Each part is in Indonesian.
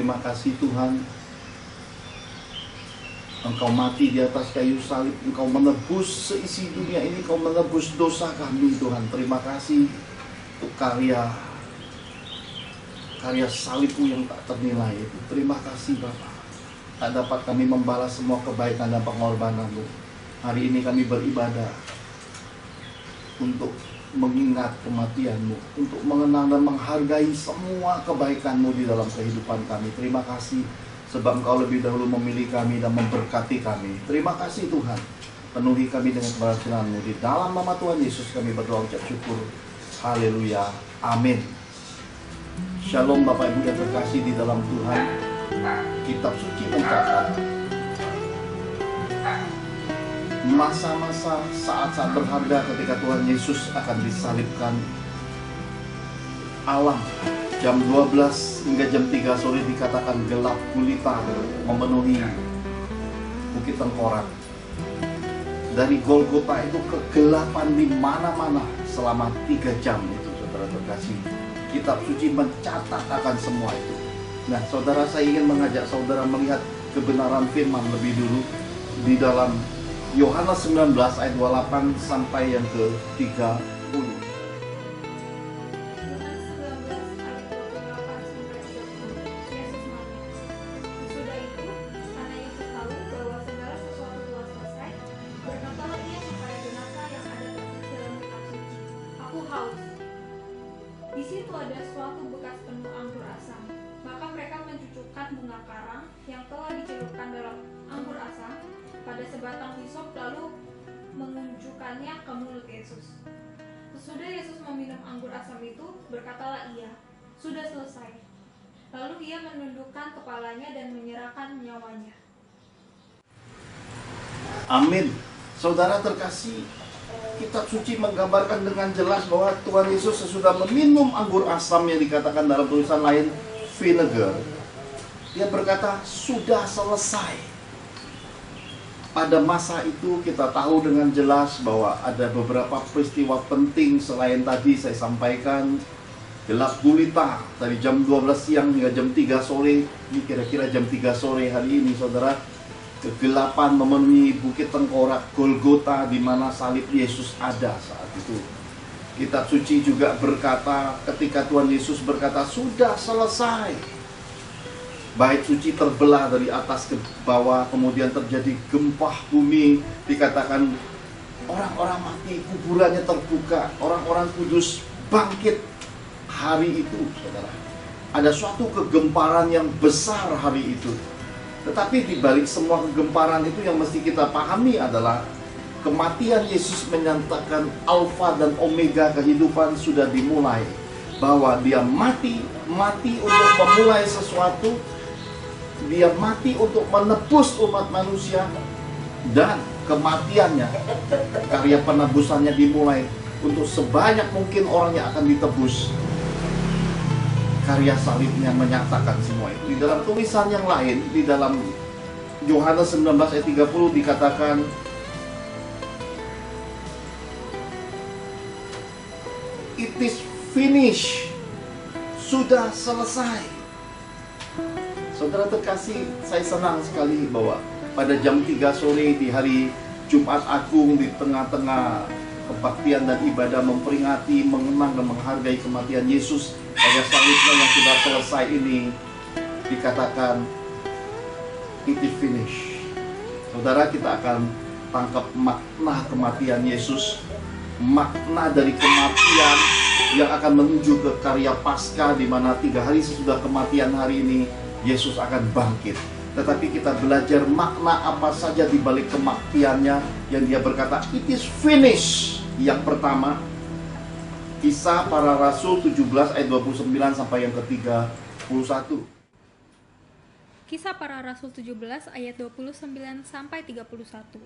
terima kasih Tuhan, Engkau mati di atas kayu salib, Engkau menebus seisi dunia ini, Engkau menebus dosa kami Tuhan. Terima kasih untuk karya salib-Mu yang tak ternilai itu. Terima kasih Bapa. Tak dapat kami membalas semua kebaikan dan pengorbanan-Mu. Hari ini kami beribadah untuk mengingat kematian-Mu, untuk mengenang dan menghargai semua kebaikan-Mu di dalam kehidupan kami. Terima kasih sebab Engkau lebih dahulu memilih kami dan memberkati kami. Terima kasih Tuhan. Penuhi kami dengan keberhasilan-Mu. Di dalam nama Tuhan Yesus kami berdoa ucap syukur. Haleluya. Amin. Shalom Bapak Ibu yang terkasih di dalam Tuhan. Kitab suci mencatat masa-masa saat-saat berharga ketika Tuhan Yesus akan disalibkan. Alam jam 12 hingga jam 3 sore dikatakan gelap gulita memenuhi Bukit Tengkorak. Dari Golgota itu kegelapan di mana-mana selama 3 jam itu, saudara terkasih. Kitab suci mencatat akan semua itu. Nah, saudara, saya ingin mengajak saudara melihat kebenaran firman lebih dulu di dalam Yohanes 19 ayat 28 sampai yang ke-30. Di situ ada suatu bekas penuh anggur asam. Maka mereka mencucukkan bunga karang yang telah dicelupkan dalam anggur asam pada sebatang hisop, lalu mengunjukkannya ke mulut Yesus. Sesudah Yesus meminum anggur asam itu, berkatalah Ia, "Sudah selesai." Lalu Ia menundukkan kepalanya dan menyerahkan nyawanya. Amin. Saudara terkasih, Kitab suci menggambarkan dengan jelas bahwa Tuhan Yesus sesudah meminum anggur asam yang dikatakan dalam tulisan lain vinegar, Dia berkata sudah selesai. Pada masa itu kita tahu dengan jelas bahwa ada beberapa peristiwa penting selain tadi saya sampaikan. Gelap gulita dari jam 12 siang hingga jam 3 sore. Ini kira-kira jam 3 sore hari ini, saudara. Kegelapan memenuhi Bukit Tengkorak Golgota di mana salib Yesus ada saat itu. Kitab suci juga berkata ketika Tuhan Yesus berkata sudah selesai, bait suci terbelah dari atas ke bawah, kemudian terjadi gempa bumi. Dikatakan orang-orang mati kuburannya terbuka, orang-orang kudus bangkit hari itu, saudara. Ada suatu kegemparan yang besar hari itu. Tetapi di balik semua kegemparan itu yang mesti kita pahami adalah kematian Yesus menyatakan alfa dan omega kehidupan sudah dimulai. Bahwa Dia mati untuk memulai sesuatu. Dia mati untuk menebus umat manusia. Dan kematiannya, karya penebusannya dimulai untuk sebanyak mungkin orang yang akan ditebus. Karya salibnya menyatakan semua itu. Di dalam tulisan yang lain, di dalam Yohanes 19 ayat 30 dikatakan it is finished. Sudah selesai. Saudara terkasih, saya senang sekali bahwa pada jam 3 sore di hari Jumat Agung, di tengah-tengah kebaktian dan ibadah memperingati, mengenang dan menghargai kematian Yesus, karya salibnya yang sudah selesai ini, dikatakan it is finished. Saudara, kita akan tangkap makna kematian Yesus, makna dari kematian yang akan menuju ke karya Paskah, di mana 3 hari sesudah kematian hari ini Yesus akan bangkit. Tetapi kita belajar makna apa saja di balik kematiannya yang Dia berkata it is finished. Yang pertama, Kisah Para Rasul 17 ayat 29 sampai yang ke-31. Kisah Para Rasul 17 ayat 29 sampai 31.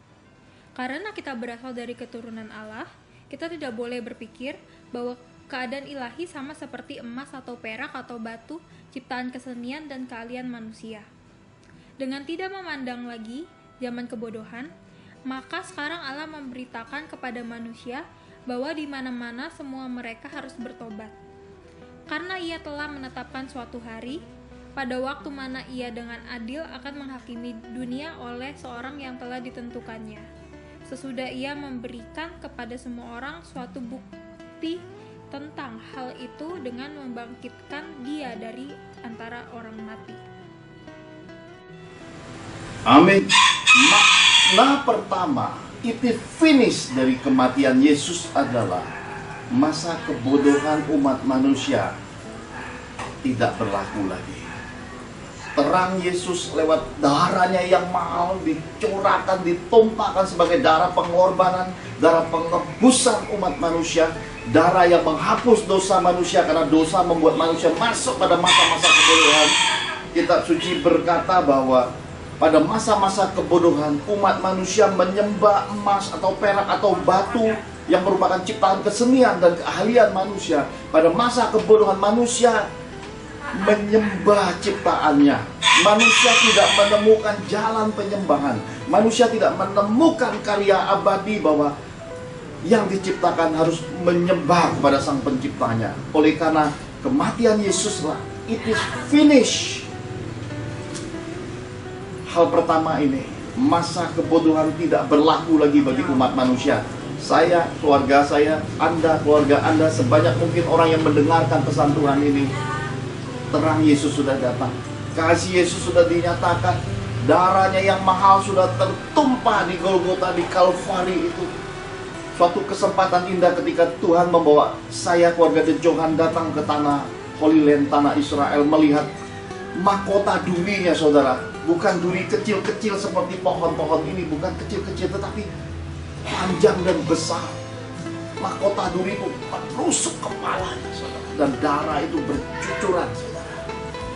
Karena kita berasal dari keturunan Allah, kita tidak boleh berpikir bahwa keadaan ilahi sama seperti emas atau perak atau batu, ciptaan kesenian dan keahlian manusia. Dengan tidak memandang lagi zaman kebodohan, maka sekarang Allah memberitakan kepada manusia bahwa di mana-mana semua mereka harus bertobat. Karena Ia telah menetapkan suatu hari, pada waktu mana ia dengan adil akan menghakimi dunia oleh seorang yang telah ditentukannya. Sesudah ia memberikan kepada semua orang suatu bukti tentang hal itu dengan membangkitkan dia dari antara orang mati. Amin. Makna pertama, itu finish dari kematian Yesus adalah masa kebodohan umat manusia tidak berlaku lagi. Terang Yesus lewat darahnya yang mahal dicurahkan, ditumpahkan sebagai darah pengorbanan, darah pengebusan umat manusia, darah yang menghapus dosa manusia, karena dosa membuat manusia masuk pada masa-masa kebodohan. Kitab suci berkata bahwa pada masa-masa kebodohan umat manusia menyembah emas atau perak atau batu yang merupakan ciptaan kesenian dan keahlian manusia. Pada masa kebodohan manusia menyembah ciptaannya. Manusia tidak menemukan jalan penyembahan. Manusia tidak menemukan karya abadi bahwa yang diciptakan harus menyembah kepada sang penciptanya. Oleh karena kematian Yesuslah, it is finished. Hal pertama ini, masa kebodohan tidak berlaku lagi bagi umat manusia. Saya, keluarga saya, Anda, keluarga Anda, sebanyak mungkin orang yang mendengarkan pesan Tuhan ini, terang Yesus sudah datang. Kasih Yesus sudah dinyatakan. Darahnya yang mahal sudah tertumpah di Golgota, di Kalvari itu. Suatu kesempatan indah ketika Tuhan membawa saya, keluarga The Johan, datang ke tanah Holy Land, tanah Israel, melihat mahkota durinya, saudara. Bukan duri kecil-kecil seperti pohon-pohon ini, bukan kecil-kecil, tetapi panjang dan besar. Mahkota duri itu menusuk kepalanya, saudara, dan darah itu bercucuran, saudara.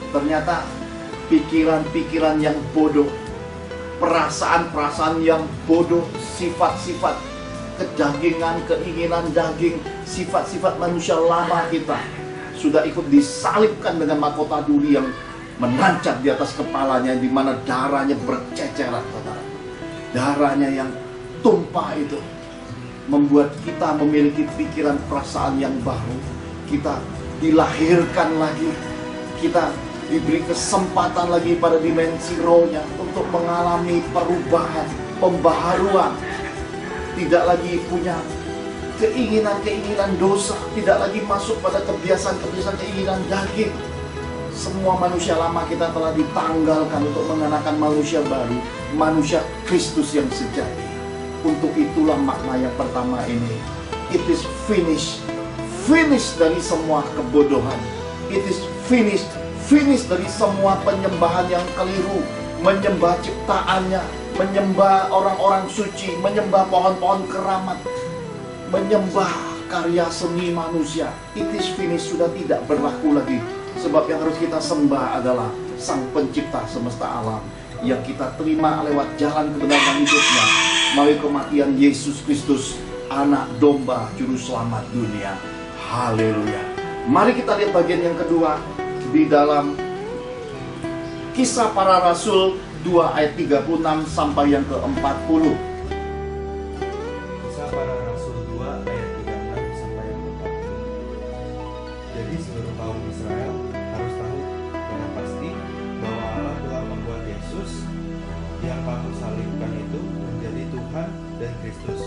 Ternyata pikiran-pikiran yang bodoh, perasaan-perasaan yang bodoh, sifat-sifat kedagingan, keinginan daging, sifat-sifat manusia lama kita sudah ikut disalibkan dengan mahkota duri yang menancap di atas kepalanya, di mana darahnya berceceran, saudara. Darahnya yang tumpah itu membuat kita memiliki pikiran perasaan yang baru. Kita dilahirkan lagi, kita diberi kesempatan lagi pada dimensi rohnya untuk mengalami perubahan, pembaharuan. Tidak lagi punya keinginan-keinginan dosa, tidak lagi masuk pada kebiasaan-kebiasaan keinginan daging. Semua manusia lama kita telah ditanggalkan untuk mengenakan manusia baru, manusia Kristus yang sejati. Untuk itulah makna yang pertama ini. It is finished. Finish dari semua kebodohan. It is finished. Finish dari semua penyembahan yang keliru. Menyembah ciptaannya, menyembah orang-orang suci, menyembah pohon-pohon keramat, menyembah karya seni manusia. It is finished, sudah tidak berlaku lagi. Sebab yang harus kita sembah adalah Sang Pencipta semesta alam, yang kita terima lewat jalan kebenaran hidupnya melalui kematian Yesus Kristus, Anak Domba Juru Selamat dunia. Haleluya. Mari kita lihat bagian yang kedua di dalam Kisah Para Rasul 2 ayat 36 sampai yang ke-40. Kisah Para Rasul 2 ayat 36 sampai yang ke-40. Jadi seluruh kaum Israel harus tahu dengan pasti bahwa Allah telah membuat Yesus yang kamu salibkan itu menjadi Tuhan dan Kristus.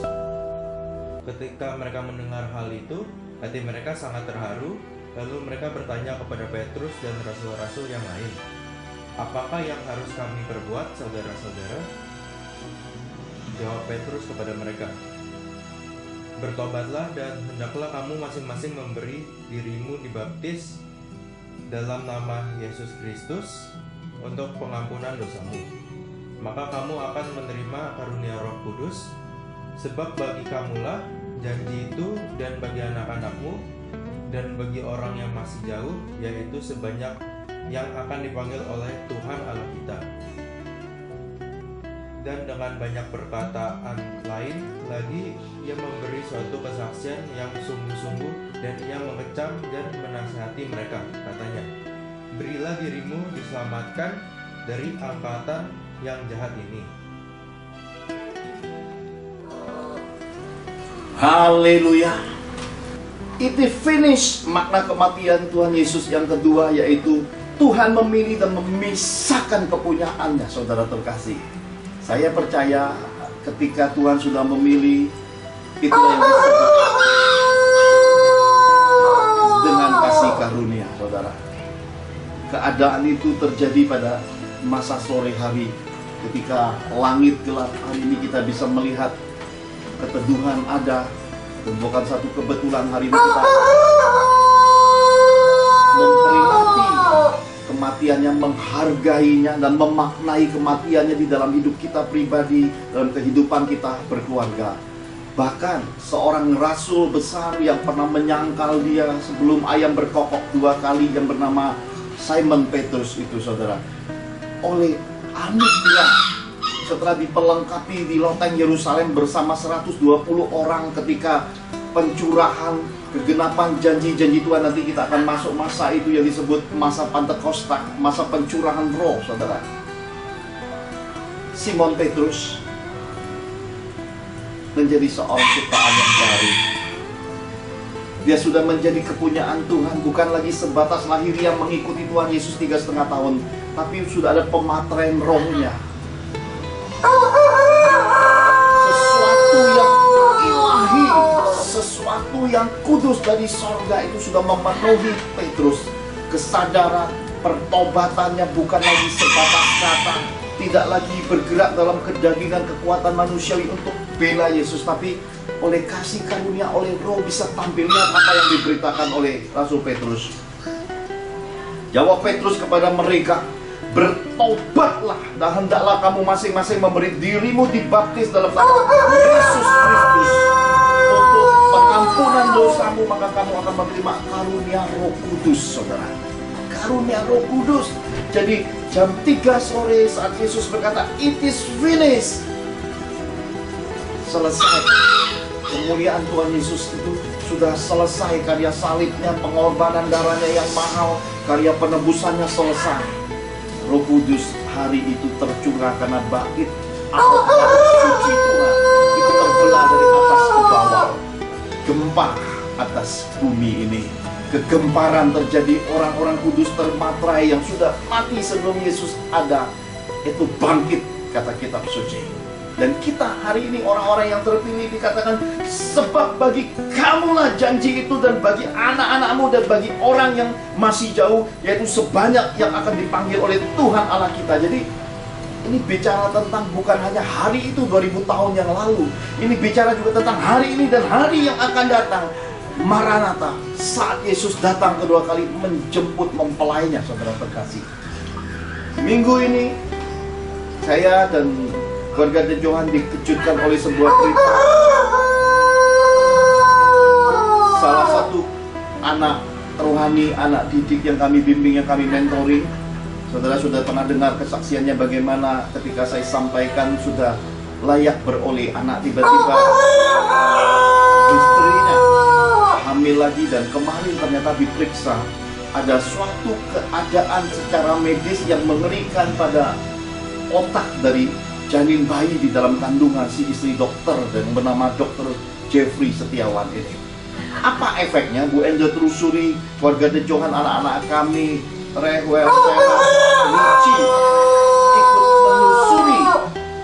Ketika mereka mendengar hal itu, hati mereka sangat terharu. Lalu mereka bertanya kepada Petrus dan rasul-rasul yang lain, "Apakah yang harus kami perbuat, saudara-saudara?" Jawab Petrus kepada mereka, "Bertobatlah dan hendaklah kamu masing-masing memberi dirimu dibaptis dalam nama Yesus Kristus untuk pengampunan dosamu. Maka kamu akan menerima karunia Roh Kudus, sebab bagi kamulah janji itu, dan bagi anak-anakmu, dan bagi orang yang masih jauh, yaitu sebanyak yang akan dipanggil oleh Tuhan Allah kita." Dan dengan banyak perkataan lain lagi, ia memberi suatu kesaksian yang sungguh-sungguh, dan ia mengecam dan menasihati mereka. Katanya, "Berilah dirimu diselamatkan dari angkatan yang jahat ini." Haleluya. It is finished. Makna kematian Tuhan Yesus yang kedua yaitu Tuhan memilih dan memisahkan kepunyaannya, saudara terkasih. Saya percaya ketika Tuhan sudah memilih, itulah yang disebut dengan kasih karunia, saudara. Keadaan itu terjadi pada masa sore hari. Ketika langit gelap, hari ini kita bisa melihat keteduhan ada. Dan bukan satu kebetulan hari ini kita memperingati kematiannya, menghargainya, dan memaknai kematiannya di dalam hidup kita pribadi, dalam kehidupan kita berkeluarga. Bahkan seorang rasul besar yang pernah menyangkal dia sebelum ayam berkokok 2 kali, yang bernama Simon Petrus itu, saudara, oleh anugerah setelah diperlengkapi di loteng Yerusalem bersama 120 orang ketika pencurahan kegenapan janji-janji Tuhan. Nanti kita akan masuk masa itu yang disebut masa Pentakosta, masa pencurahan roh, saudara. Simon Petrus menjadi seorang ciptaan yang baru. Dia sudah menjadi kepunyaan Tuhan, bukan lagi sebatas lahir yang mengikuti Tuhan Yesus 3,5 tahun, tapi sudah ada pemateren rohnya. Sesuatu yang ilahi, sesuatu yang kudus dari sorga itu sudah memenuhi Petrus. Kesadaran pertobatannya bukan lagi sebatas kata, tidak lagi bergerak dalam kedagingan kekuatan manusiawi untuk bela Yesus, tapi oleh kasih karunia, oleh roh bisa tampil. Lihat apa yang diberitakan oleh Rasul Petrus. Jawab Petrus kepada mereka, bertobatlah dan hendaklah kamu masing-masing memberi dirimu dibaptis dalam nama Yesus Kristus untuk pengampunan dosamu, maka kamu akan menerima karunia Roh Kudus, saudara. Karunia Roh Kudus. Jadi jam 3 sore saat Yesus berkata, "It is finished," selesai. Kemuliaan Tuhan Yesus itu sudah selesai. Karya salibnya, pengorbanan darahnya yang mahal, karya penebusannya selesai. Roh Kudus hari itu tercurah karena bait atau suci Tuhan itu terbelah dari atas ke bawah. Gempa atas bumi ini. Kegemparan terjadi, orang-orang kudus termatrai yang sudah mati sebelum Yesus ada, itu bangkit, kata kitab suci. Dan kita hari ini orang-orang yang terpilih dikatakan, sebab bagi kamulah janji itu, dan bagi anak-anakmu, dan bagi orang yang masih jauh, yaitu sebanyak yang akan dipanggil oleh Tuhan Allah kita. Jadi ini bicara tentang bukan hanya hari itu 2000 tahun yang lalu, ini bicara juga tentang hari ini dan hari yang akan datang. Maranatha, saat Yesus datang kedua kali menjemput mempelainya, saudara terkasih. Minggu ini saya dan keluarga De Johan dikejutkan oleh sebuah berita. Salah satu anak rohani, anak didik yang kami bimbing, yang kami mentoring, saudara sudah pernah dengar kesaksiannya bagaimana ketika saya sampaikan sudah layak beroleh anak, tiba-tiba istrinya hamil lagi, dan kemarin ternyata diperiksa ada suatu keadaan secara medis yang mengerikan pada otak dari janin bayi di dalam kandungan si istri dokter dan bernama Dr. Jeffrey Setiawan ini. Apa efeknya? Bu Endo telusuri, keluarga De Johan, anak-anak kami, Rehwell, Sarah, Ricci ikut menelusuri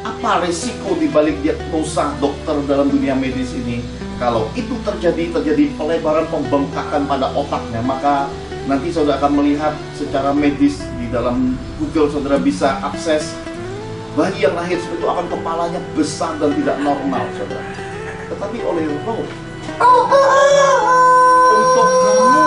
apa resiko dibalik diagnosa dokter dalam dunia medis ini. Kalau itu terjadi pelebaran pembengkakan pada otaknya, maka nanti saudara akan melihat secara medis di dalam Google, saudara bisa akses bayi yang lahir seperti itu akan kepalanya besar dan tidak normal, saudara. Tetapi oleh roh, untuk kamu,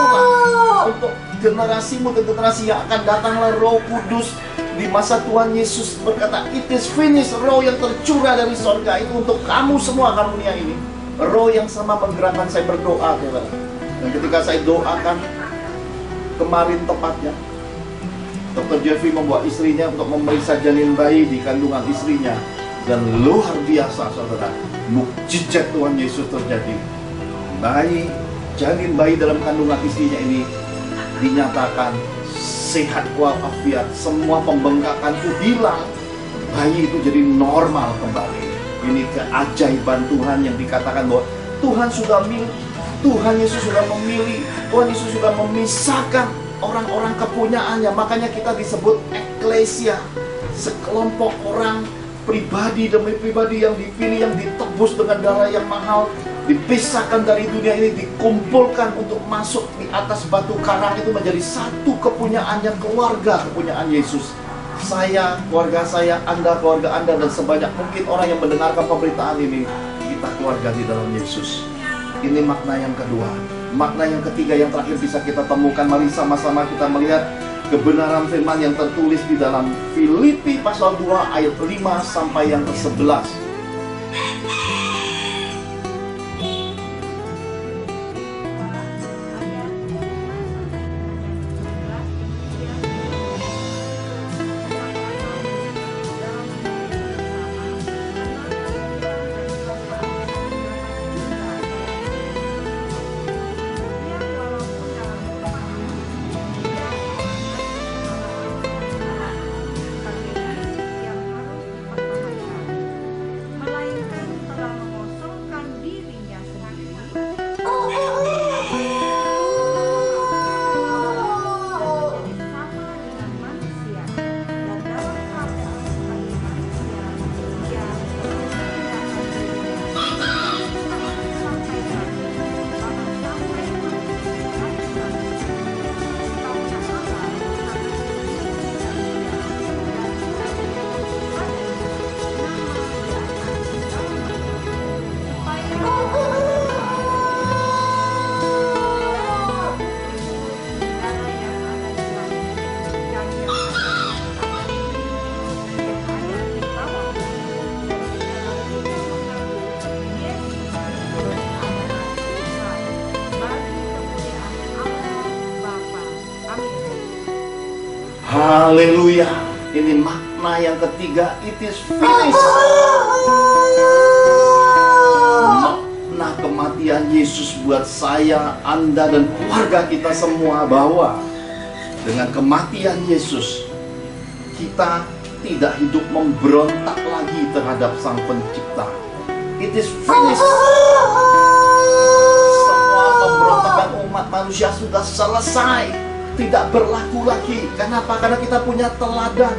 untuk generasimu dan generasi yang akan datanglah Roh Kudus. Di masa Tuhan Yesus berkata, "It is finished," roh yang tercurah dari sorga itu untuk kamu semua karunia ini. Roh yang sama menggerakkan saya berdoa, saudara. Dan ketika saya doakan kemarin tepatnya, Dr. Jeffrey membawa istrinya untuk memeriksa janin bayi di kandungan istrinya. Dan luar biasa, saudara, mukjizat Tuhan Yesus terjadi. Janin bayi dalam kandungan istrinya ini dinyatakan sehat walafiat, semua pembengkakan itu hilang, bayi itu jadi normal kembali. Ini keajaiban Tuhan yang dikatakan bahwa Tuhan sudah milih, Tuhan Yesus sudah memilih, Tuhan Yesus sudah memisahkan orang-orang kepunyaannya. Makanya kita disebut eklesia, sekelompok orang, pribadi demi pribadi yang dipilih, yang ditebus dengan darah yang mahal, dipisahkan dari dunia ini, dikumpulkan untuk masuk di atas batu karang itu menjadi satu kepunyaannya, keluarga kepunyaan Yesus. Saya, keluarga saya, Anda, keluarga Anda, dan sebanyak mungkin orang yang mendengarkan pemberitaan ini, kita keluarga di dalam Yesus. Ini makna yang kedua. Makna yang ketiga yang terakhir bisa kita temukan. Mari sama-sama kita melihat kebenaran firman yang tertulis di dalam Filipi pasal 2 ayat 5 sampai yang ke-11. Haleluya. Ini makna yang ketiga. It is finished. Makna kematian Yesus buat saya, Anda, dan keluarga kita semua, bahwa dengan kematian Yesus kita tidak hidup memberontak lagi terhadap Sang Pencipta. It is finished. Semua pemberontakan umat manusia sudah selesai, tidak berlaku lagi. Kenapa? Karena kita punya teladan.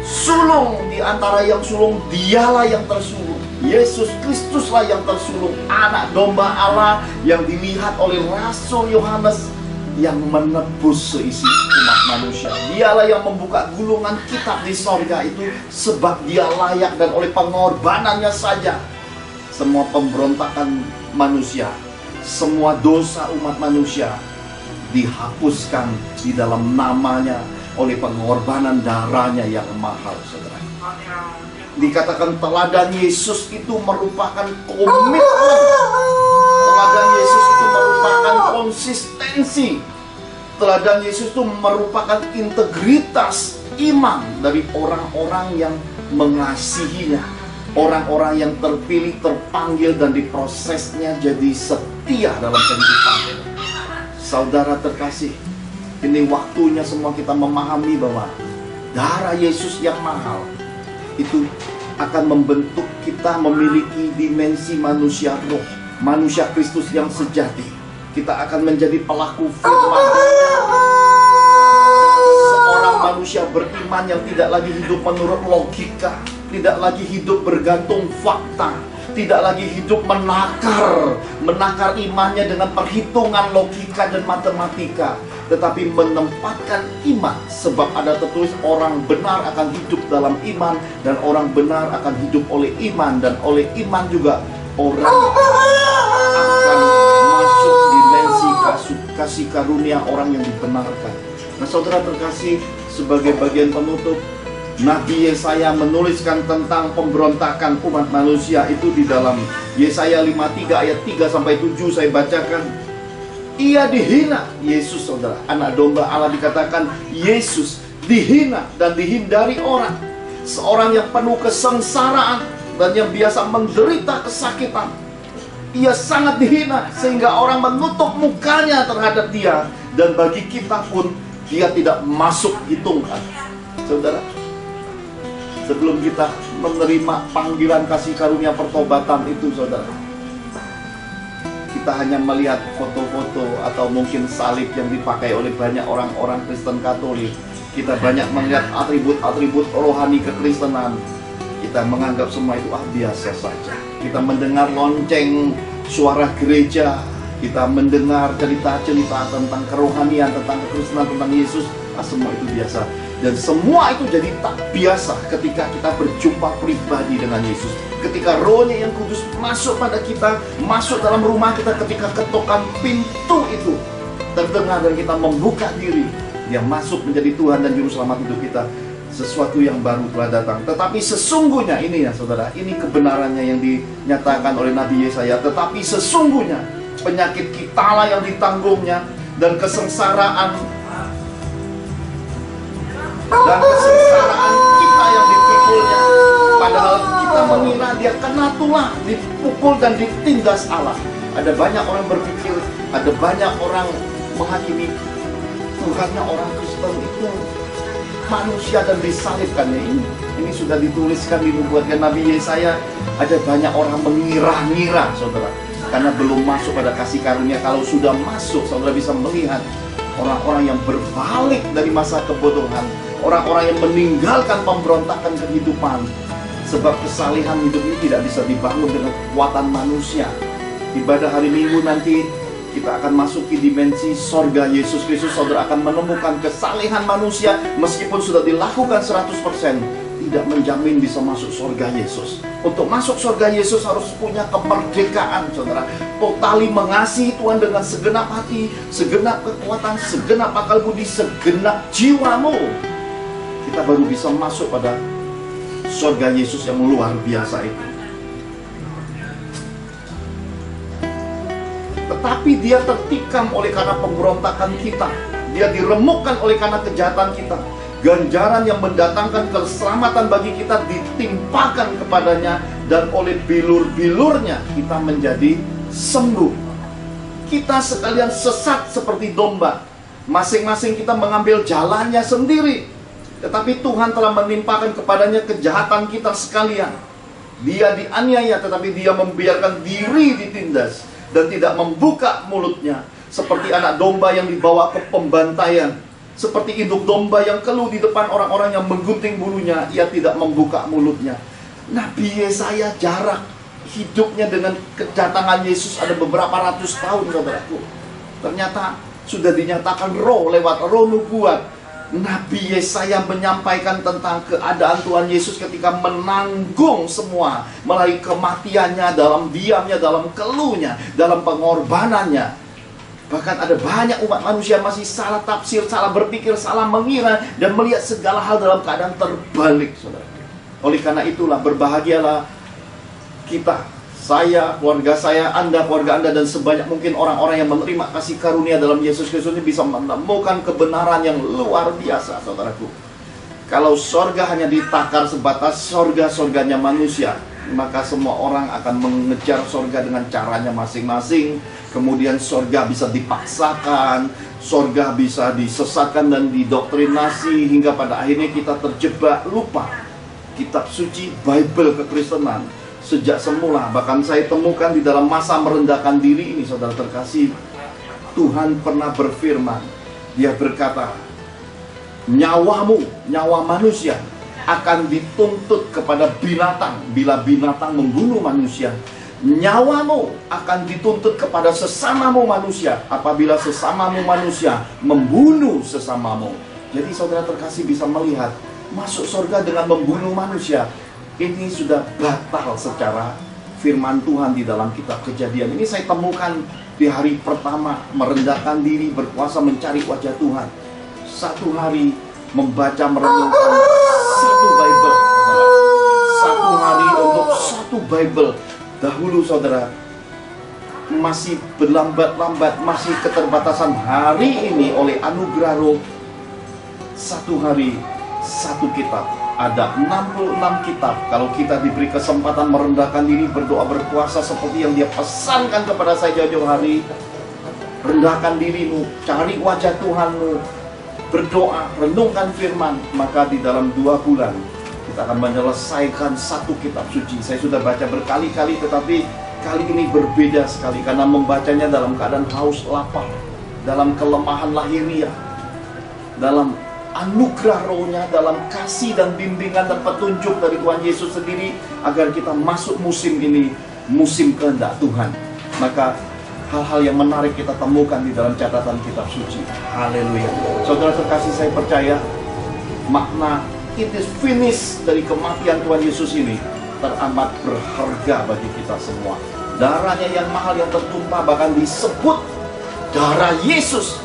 Sulung di antara yang sulung, dialah yang tersulung. Yesus Kristuslah yang tersulung, anak domba Allah yang dilihat oleh Rasul Yohanes, yang menebus seisi umat manusia. Dialah yang membuka gulungan kitab di sorga itu, sebab dia layak, dan oleh pengorbanannya saja semua pemberontakan manusia, semua dosa umat manusia dihapuskan di dalam namanya oleh pengorbanan darahnya yang mahal, saudara. Dikatakan teladan Yesus itu merupakan komitmen. Teladan Yesus itu merupakan konsistensi. Teladan Yesus itu merupakan integritas iman dari orang-orang yang mengasihinya. Orang-orang yang terpilih, terpanggil, dan diprosesnya jadi setia dalam kehidupannya. Saudara terkasih, ini waktunya semua kita memahami bahwa darah Yesus yang mahal itu akan membentuk kita memiliki dimensi manusia roh, manusia Kristus yang sejati. Kita akan menjadi pelaku firman. Seorang manusia beriman yang tidak lagi hidup menurut logika, tidak lagi hidup bergantung fakta, tidak lagi hidup menakar imannya dengan perhitungan logika dan matematika, tetapi menempatkan iman. Sebab ada tertulis, orang benar akan hidup dalam iman, dan orang benar akan hidup oleh iman, dan oleh iman juga orang akan masuk dimensi kasih karunia orang yang dibenarkan. Nah, saudara terkasih, sebagai bagian penutup, Nabi Yesaya menuliskan tentang pemberontakan umat manusia itu di dalam Yesaya 53 ayat 3-7. Saya bacakan. Ia dihina, Yesus, saudara, anak domba Allah, dikatakan Yesus dihina dan dihindari orang. Seorang yang penuh kesengsaraan dan yang biasa menderita kesakitan. Ia sangat dihina sehingga orang menutup mukanya terhadap dia, dan bagi kita pun dia tidak masuk hitungan. Saudara, sebelum kita menerima panggilan kasih karunia pertobatan itu, saudara, kita hanya melihat foto-foto atau mungkin salib yang dipakai oleh banyak orang-orang Kristen Katolik. Kita banyak melihat atribut-atribut rohani kekristenan. Kita menganggap semua itu biasa saja. Kita mendengar lonceng suara gereja, kita mendengar cerita-cerita tentang kerohanian, tentang kekristenan, tentang Yesus, semua itu biasa. Dan semua itu jadi tak biasa ketika kita berjumpa pribadi dengan Yesus. Ketika Roh-Nya yang kudus masuk pada kita, masuk dalam rumah kita, ketika ketukan pintu itu terdengar dan kita membuka diri, Dia masuk menjadi Tuhan dan Juru Selamat hidup kita. Sesuatu yang baru telah datang. Tetapi sesungguhnya ini ya saudara, ini kebenarannya yang dinyatakan oleh Nabi Yesaya. Tetapi sesungguhnya penyakit kitalah yang ditanggungnya, dan kesengsaraan kita yang dipikulnya. Padahal kita mengira Dia kena tulah, dipukul dan ditindas Allah. Ada banyak orang berpikir, ada banyak orang menghakimi Tuhannya orang Kristen itu manusia dan disalibkannya. Ini sudah dituliskan, dinubuatkan Nabi Yesaya. Ada banyak orang mengira-ngira saudara, karena belum masuk pada kasih karunia. Kalau sudah masuk, saudara bisa melihat orang-orang yang berbalik dari masa kebodohan, orang-orang yang meninggalkan pemberontakan kehidupan. Sebab kesalehan hidup ini tidak bisa dibangun dengan kekuatan manusia. Ibadah hari Minggu nanti kita akan masuki dimensi sorga Yesus Kristus. Saudara akan menemukan kesalehan manusia meskipun sudah dilakukan 100%, tidak menjamin bisa masuk sorga Yesus. Untuk masuk sorga Yesus harus punya kemerdekaan saudara, totali mengasihi Tuhan dengan segenap hati, segenap kekuatan, segenap akal budi, segenap jiwamu. Kita baru bisa masuk pada sorga Yesus yang luar biasa itu. Tetapi Dia tertikam oleh karena pemberontakan kita, Dia diremukkan oleh karena kejahatan kita. Ganjaran yang mendatangkan keselamatan bagi kita ditimpakan kepadanya, dan oleh bilur-bilurnya kita menjadi sembuh. Kita sekalian sesat seperti domba, masing-masing kita mengambil jalannya sendiri. Tetapi Tuhan telah menimpakan kepadanya kejahatan kita sekalian. Dia dianiaya, tetapi Dia membiarkan diri ditindas dan tidak membuka mulutnya. Seperti anak domba yang dibawa ke pembantaian, seperti induk domba yang keluh di depan orang-orang yang menggunting bulunya, Ia tidak membuka mulutnya. Nabi Yesaya jarak hidupnya dengan kedatangan Yesus ada beberapa ratus tahun saudaraku. Ternyata sudah dinyatakan roh lewat roh nubuat. Nabi Yesaya menyampaikan tentang keadaan Tuhan Yesus ketika menanggung semua melalui kematiannya, dalam diamnya, dalam keluhnya, dalam pengorbanannya. Bahkan ada banyak umat manusia masih salah tafsir, salah berpikir, salah mengira, dan melihat segala hal dalam keadaan terbalik saudara. Oleh karena itulah berbahagialah kita, saya, keluarga saya, Anda, keluarga Anda, dan sebanyak mungkin orang-orang yang menerima kasih karunia dalam Yesus Kristus ini bisa menemukan kebenaran yang luar biasa saudaraku. Kalau sorga hanya ditakar sebatas sorga-sorganya manusia, maka semua orang akan mengejar sorga dengan caranya masing-masing. Kemudian sorga bisa dipaksakan, sorga bisa disesatkan dan didoktrinasi, hingga pada akhirnya kita terjebak lupa kitab suci Bible kekristenan sejak semula. Bahkan saya temukan di dalam masa merendahkan diri ini saudara terkasih, Tuhan pernah berfirman. Dia berkata, nyawamu, nyawa manusia akan dituntut kepada binatang bila binatang membunuh manusia. Nyawamu akan dituntut kepada sesamamu manusia apabila sesamamu manusia membunuh sesamamu. Jadi saudara terkasih bisa melihat, masuk surga dengan membunuh manusia, ini sudah batal secara firman Tuhan di dalam kitab Kejadian. Ini saya temukan di hari pertama merendahkan diri, berpuasa mencari wajah Tuhan. Satu hari membaca merenungkan satu Bible saudara. Satu hari untuk satu Bible. Dahulu saudara masih berlambat-lambat, masih keterbatasan. Hari ini oleh anugerah Roh, satu hari satu kitab. Ada 66 kitab. Kalau kita diberi kesempatan merendahkan diri, berdoa, berpuasa seperti yang Dia pesankan kepada saya jauh-jauh hari, rendahkan dirimu, cari wajah Tuhanmu, berdoa, renungkan firman, maka di dalam 2 bulan kita akan menyelesaikan satu kitab suci. Saya sudah baca berkali-kali, tetapi kali ini berbeda sekali karena membacanya dalam keadaan haus lapar, dalam kelemahan lahiriah, dalam anugerah rohnya, dalam kasih dan bimbingan dan petunjuk dari Tuhan Yesus sendiri, agar kita masuk musim ini, musim kehendak Tuhan. Maka hal-hal yang menarik kita temukan di dalam catatan kitab suci. Haleluya. Saudara terkasih, saya percaya makna it is finished dari kematian Tuhan Yesus ini teramat berharga bagi kita semua. Darahnya yang mahal yang tertumpah, bahkan disebut darah Yesus.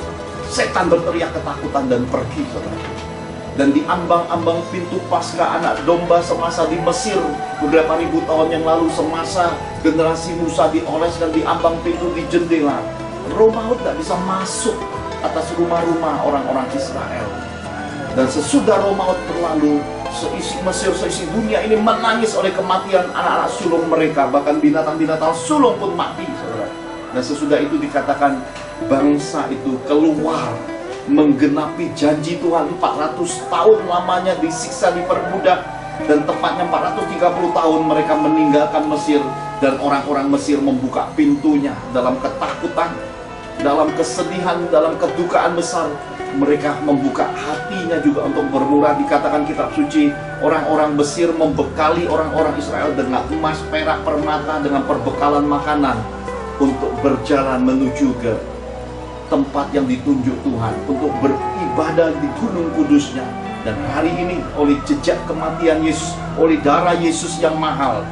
Setan berteriak ketakutan dan pergi, saudara. Dan di ambang-ambang pintu Paskah anak domba semasa di Mesir beberapa ribu tahun yang lalu, semasa generasi Musa dioleskan di ambang pintu di jendela, roh maut tidak bisa masuk atas rumah-rumah orang-orang Israel. Dan sesudah roh maut berlalu, seisi Mesir, seisi dunia ini menangis oleh kematian anak-anak sulung mereka. Bahkan binatang-binatang sulung pun mati, saudara. Dan sesudah itu dikatakan bangsa itu keluar menggenapi janji Tuhan. 400 tahun lamanya disiksa, diperbudak, dan tepatnya 430 tahun mereka meninggalkan Mesir. Dan orang-orang Mesir membuka pintunya dalam ketakutan, dalam kesedihan, dalam kedukaan besar. Mereka membuka hatinya juga untuk bermurah. Dikatakan kitab suci, orang-orang Mesir membekali orang-orang Israel dengan emas, perak, permata, dengan perbekalan makanan untuk berjalan menuju ke tempat yang ditunjuk Tuhan, untuk beribadah di Gunung Kudusnya. Dan hari ini oleh jejak kematian Yesus, oleh darah Yesus yang mahal,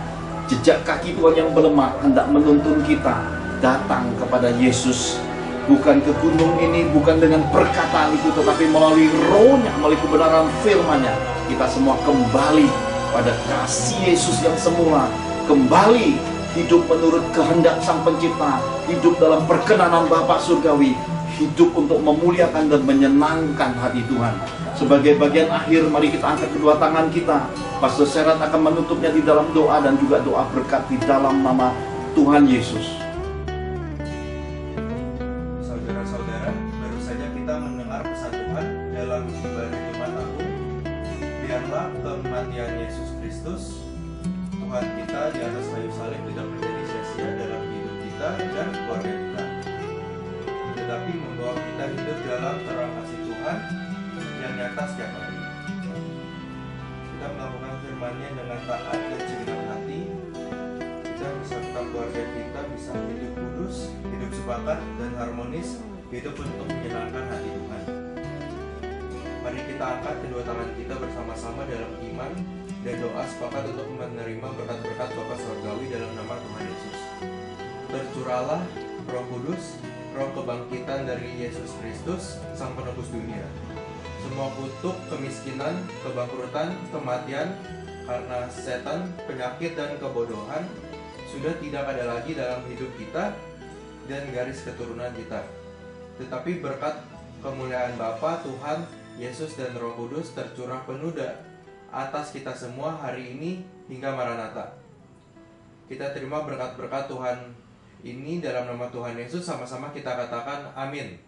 jejak kaki Tuhan yang melemah hendak menuntun kita datang kepada Yesus. Bukan ke gunung ini, bukan dengan perkataan itu, tetapi melalui rohnya, melalui kebenaran firman-Nya, kita semua kembali pada kasih Yesus yang semula, kembali hidup menurut kehendak Sang Pencipta, hidup dalam perkenanan Bapa Surgawi, hidup untuk memuliakan dan menyenangkan hati Tuhan. Sebagai bagian akhir, mari kita angkat kedua tangan kita. Pastor Serat akan menutupnya di dalam doa dan juga doa berkat di dalam nama Tuhan Yesus. Saudara-saudara, baru saja kita mendengar pesan Tuhan dalam ibadah Jumat Agung. Biarlah kematian Yesus Kristus, Tuhan kita di atas kayu salib, tidak menjadi sia-sia dalam hidup kita dan keluarga kita, tetapi membawa kita hidup dalam terang kasih Tuhan yang nyata setiap hari. Kita melakukan firman-Nya dengan taat dan segenap hati. Kita beserta keluarga kita bisa hidup kudus, hidup sepakat dan harmonis, hidup untuk menyenangkan hati Tuhan. Mari kita angkat kedua tangan kita bersama-sama dalam iman dan doa sepakat untuk menerima berkat-berkat Bapa Surgawi dalam nama Tuhan Yesus. Tercurahlah Roh Kudus, Roh kebangkitan dari Yesus Kristus, Sang Penebus dunia. Semua kutuk, kemiskinan, kebangkrutan, kematian karena setan, penyakit dan kebodohan sudah tidak ada lagi dalam hidup kita dan garis keturunan kita. Tetapi berkat kemuliaan Bapa, Tuhan, Yesus dan Roh Kudus tercurah penuh atas kita semua hari ini hingga Maranatha. Kita terima berkat-berkat Tuhan ini dalam nama Tuhan Yesus, sama-sama kita katakan amin.